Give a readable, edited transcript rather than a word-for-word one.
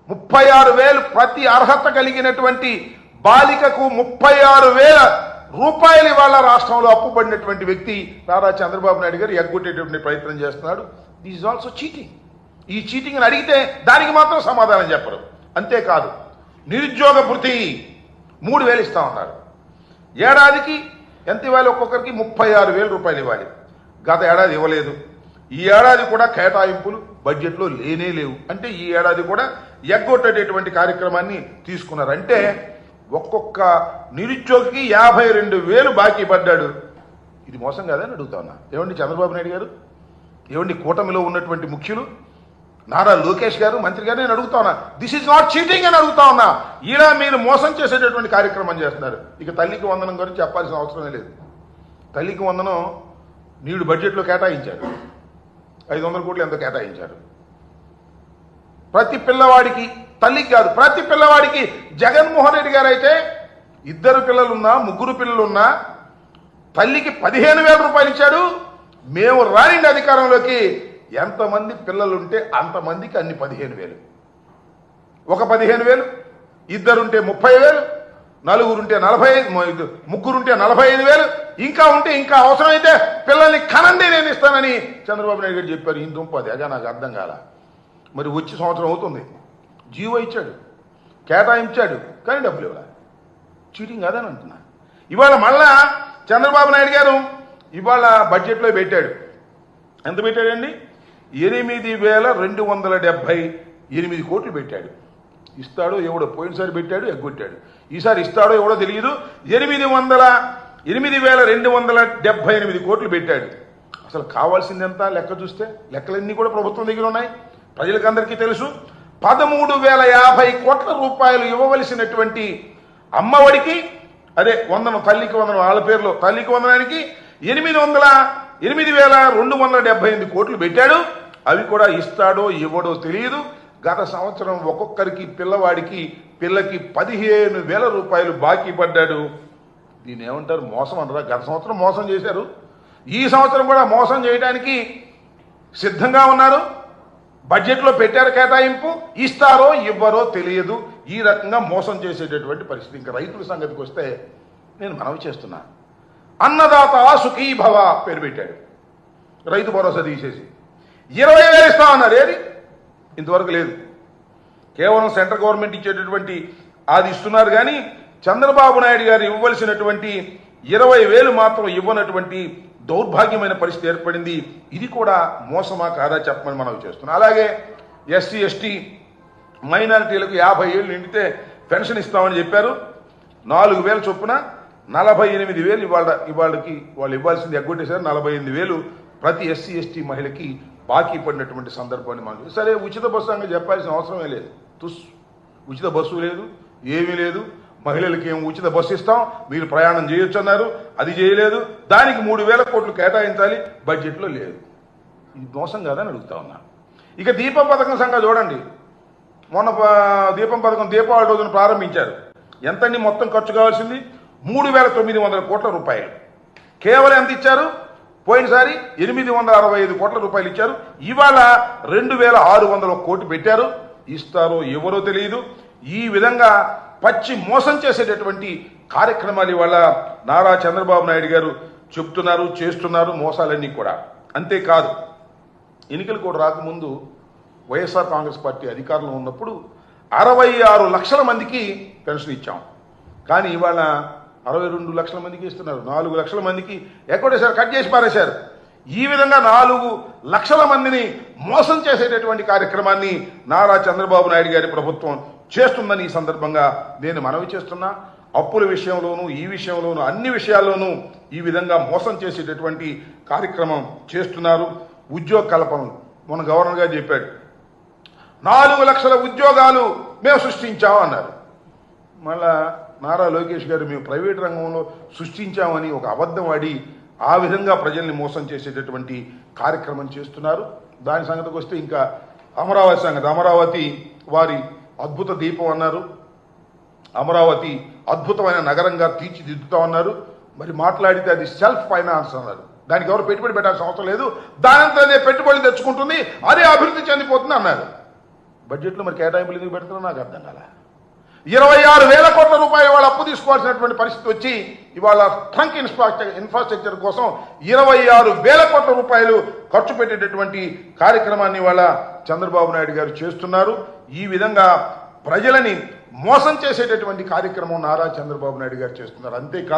36,000 ప్రతి అర్హత కలిగినటువంటి బాలికకు 36,000 రూపాయలు ఇవాళ రాష్ట్రంలో అప్పుపడినటువంటి వ్యక్తి నారా చంద్రబాబు నాయుడు గారు ఎగ్గొట్టేటువంటి ప్రయత్నం చేస్తున్నాడు. This is also cheating. ఈ చీటింగ్ అని అడిగితే దానికి మాత్రం సమాధానం చెప్పరు. అంతేకాదు నిరుద్యోగ భృతి 3,000 ఇస్తా ఉన్నారు. ఏడాదికి ఎంత ఇవ్వాలి? ఒక్కొక్కరికి 36,000 రూపాయలు ఇవ్వాలి. గత ఏడాది ఇవ్వలేదు. ఈ ఏడాది కూడా కేటాయింపులు బడ్జెట్లో లేనే లేవు. అంటే ఈ ఏడాది కూడా ఎగ్గొట్టేటటువంటి కార్యక్రమాన్ని తీసుకున్నారు. అంటే ఒక్కొక్క నిరుద్యోగికి 52,000 బాకీ పడ్డాడు. ఇది మోసం కాదని అడుగుతా ఉన్నా. ఏమండి చంద్రబాబు నాయుడు గారు, ఏమండి కూటమిలో ఉన్నటువంటి ముఖ్యులు నారా లోకేష్ గారు, మంత్రి గారు, నేను అడుగుతా ఉన్నా, దిస్ ఈజ్ నాట్ చీటింగ్ అని అడుగుతా ఉన్నా. ఇలా మీరు మోసం చేసేటటువంటి కార్యక్రమం చేస్తున్నారు. ఇక తల్లికి వందనం గురించి చెప్పాల్సిన అవసరమే లేదు. తల్లికి వందనం నీడు బడ్జెట్లో కేటాయించారు. 500 కోట్లు ఎంతో కేటాయించారు. ప్రతి పిల్లవాడికి, తల్లికి కాదు ప్రతి పిల్లవాడికి. జగన్మోహన్ రెడ్డి గారు అయితే 2 పిల్లలున్నా 3 పిల్లలున్నా తల్లికి 15,000 రూపాయలు ఇచ్చాడు. మేము రానిండి అధికారంలోకి ఎంతమంది పిల్లలుంటే అంతమందికి అన్ని 15,000. ఒక 15,000, 2 ఉంటే 30,000, 4 ఉంటే 45, 3 ఉంటే 45,000, ఇంకా ఉంటే ఇంకా అవసరమైతే పిల్లల్ని కనండి నేను ఇస్తానని చంద్రబాబు నాయుడు గారు చెప్పారు. ఈ దుంపది అదే నాకు అర్థం కాల. మరి వచ్చి సంవత్సరం అవుతుంది, జీవో ఇచ్చాడు, కేటాయించాడు, కానీ డబ్బులు ఇవ్వాలి. చీటింగ్ కాదని అంటున్నా. ఇవాళ మళ్ళా చంద్రబాబు నాయుడు గారు ఇవాళ బడ్జెట్లో పెట్టాడు. ఎంత పెట్టాడండి? 8,278 కోట్లు పెట్టాడు. ఇస్తాడో ఎవడో, పోయినసారి పెట్టాడు ఎగ్గొట్టాడు, ఈసారి ఇస్తాడో ఎవడో తెలియదు. 8,278 కోట్లు పెట్టాడు. అసలు కావాల్సింది ఎంత లెక్క చూస్తే? లెక్కలన్నీ కూడా ప్రభుత్వం దగ్గర ఉన్నాయి, ప్రజలకు అందరికీ తెలుసు. 13,050 కోట్ల రూపాయలు ఇవ్వవలసినటువంటి అమ్మఒడికి, అదే వందనం, తల్లికి వందనం, వాళ్ళ పేరులో తల్లికి వందనానికి 8,278 కోట్లు పెట్టాడు. అవి కూడా ఇస్తాడో ఇవ్వడో తెలియదు. గత సంవత్సరం ఒక్కొక్కరికి పిల్లకి 15,000 రూపాయలు బాకీ పడ్డాడు. దీన్ని ఏమంటారు? మోసం అంటారా? గత సంవత్సరం మోసం చేశారు, ఈ సంవత్సరం కూడా మోసం చేయడానికి సిద్ధంగా ఉన్నారు. బడ్జెట్లో పెట్టారు కేటాయింపు, ఇస్తారో ఇవ్వరో తెలియదు. ఈ రకంగా మోసం చేసేటటువంటి పరిస్థితి. ఇంకా రైతుల సంగతికి వస్తే నేను మనవి చేస్తున్నా, అన్నదాత సుఖీ భవ పేరు పెట్టాడు. రైతు భరోసా తీసేసి 20,000 ఇస్తా ఉన్నారు. ఏది? ఇంతవరకు లేదు. కేవలం సెంట్రల్ గవర్నమెంట్ ఇచ్చేటటువంటి అది ఇస్తున్నారు, కానీ చంద్రబాబు నాయుడు గారు ఇవ్వవలసినటువంటి 20,000 మాత్రం ఇవ్వనటువంటి దౌర్భాగ్యమైన పరిస్థితి ఏర్పడింది. ఇది కూడా మోసమా కాదా చెప్పమని మనం చేస్తున్నాం. అలాగే ఎస్సీ ఎస్టీ మైనారిటీలకు 50 ఏళ్ళు నిండితే పెన్షన్ ఇస్తామని చెప్పారు. 4,000 చొప్పున 48,000 ఇవాళకి వాళ్ళు ఇవ్వాల్సింది ఎగ్గొట్టేశారు. 48,000 ప్రతి ఎస్సీ ఎస్టీ మహిళకి బాకీ పడినటువంటి సందర్భాన్ని మనం. సరే, ఉచిత బస్సు అంగా చెప్పాల్సిన అవసరమే లేదు. ఉచిత బస్సు లేదు, ఏమీ లేదు. మహిళలకి ఏం ఉచిత బస్సు ఇస్తాం, మీరు ప్రయాణం చేయొచ్చు అన్నారు, అది చేయలేదు. దానికి 3,000 కోట్లు కేటాయించాలి, బడ్జెట్లో లేదు. ఇది మోసం కాదని అడుగుతా ఉన్నా. ఇక దీపం పథకం సంగతి చూడండి. మొన్న దీపం పథకం దీపావళి రోజున ప్రారంభించారు. ఎంతండి మొత్తం ఖర్చు కావాల్సింది? 3,900 కోట్ల రూపాయలు. కేవలం ఎంత ఇచ్చారు? పోయినసారి 865 కోట్ల రూపాయలు ఇచ్చారు. ఇవాళ 2,600 కోట్లు పెట్టారు. ఇస్తారో ఎవరో తెలియదు. ఈ విధంగా పచ్చి మోసం చేసేటటువంటి కార్యక్రమాలు ఇవాళ నారా చంద్రబాబు నాయుడు గారు చెప్తున్నారు, చేస్తున్నారు, మోసాలన్నీ కూడా. అంతేకాదు, ఎన్నికలు కూడా రాకముందు వైఎస్ఆర్ కాంగ్రెస్ పార్టీ అధికారంలో ఉన్నప్పుడు 66 లక్షల మందికి పెన్షన్ ఇచ్చాం. కానీ ఇవాళ 62 లక్షల మందికి ఇస్తున్నారు. 4 లక్షల మందికి ఎక్కడేశారు, కట్ చేసి పారేశారు. ఈ విధంగా 4 లక్షల మందిని మోసం చేసేటటువంటి కార్యక్రమాన్ని నారా చంద్రబాబు నాయుడు గారి ప్రభుత్వం చేస్తుందని ఈ సందర్భంగా నేను మనవి చేస్తున్నా. అప్పుల విషయంలోనూ, ఈ విషయంలోనూ, అన్ని విషయాల్లోనూ ఈ విధంగా మోసం చేసేటటువంటి కార్యక్రమం చేస్తున్నారు. ఉద్యోగ కల్పనలు మన గవర్నర్ గారు చెప్పాడు, 4 లక్షల ఉద్యోగాలు మేము సృష్టించామన్నారు. మళ్ళా నారా లోకేష్ గారు మేము ప్రైవేట్ రంగంలో సృష్టించామని ఒక అబద్ధం ఆడి ఆ విధంగా ప్రజల్ని మోసం చేసేటటువంటి కార్యక్రమం చేస్తున్నారు. దాని సంగతికి వస్తే ఇంకా అమరావతి సంగతి. అమరావతి వారి అద్భుత దీపం అన్నారు, అమరావతి అద్భుతమైన నగరంగా తీర్చిదిద్దుతామన్నారు. మరి మాట్లాడితే అది సెల్ఫ్ ఫైనాన్స్ అన్నారు. దానికి ఎవరు పెట్టుబడి పెట్టాల్సిన అవసరం లేదు, దానంతా అదే పెట్టుబడి తెచ్చుకుంటుంది, అదే అభివృద్ధి చెందిపోతుంది అన్నారు. బడ్జెట్లో మరి కేటాయింపులు ఎందుకు పెడతారో నాకు అర్థం కాల. 26,000 కోట్ల రూపాయలు ఇవాళ అప్పు తీసుకోవాల్సినటువంటి పరిస్థితి వచ్చి ఇవాళ ట్రంక్ ఇన్ఫ్రాస్ట్రక్చర్ కోసం 26,000 కోట్ల రూపాయలు ఖర్చు పెట్టేటటువంటి కార్యక్రమాన్ని ఇవాళ చంద్రబాబు నాయుడు గారు చేస్తున్నారు. ఈ విధంగా ప్రజలని మోసం చేసేటటువంటి కార్యక్రమం నారా చంద్రబాబు నాయుడు గారు చేస్తున్నారు. అంతేకాదు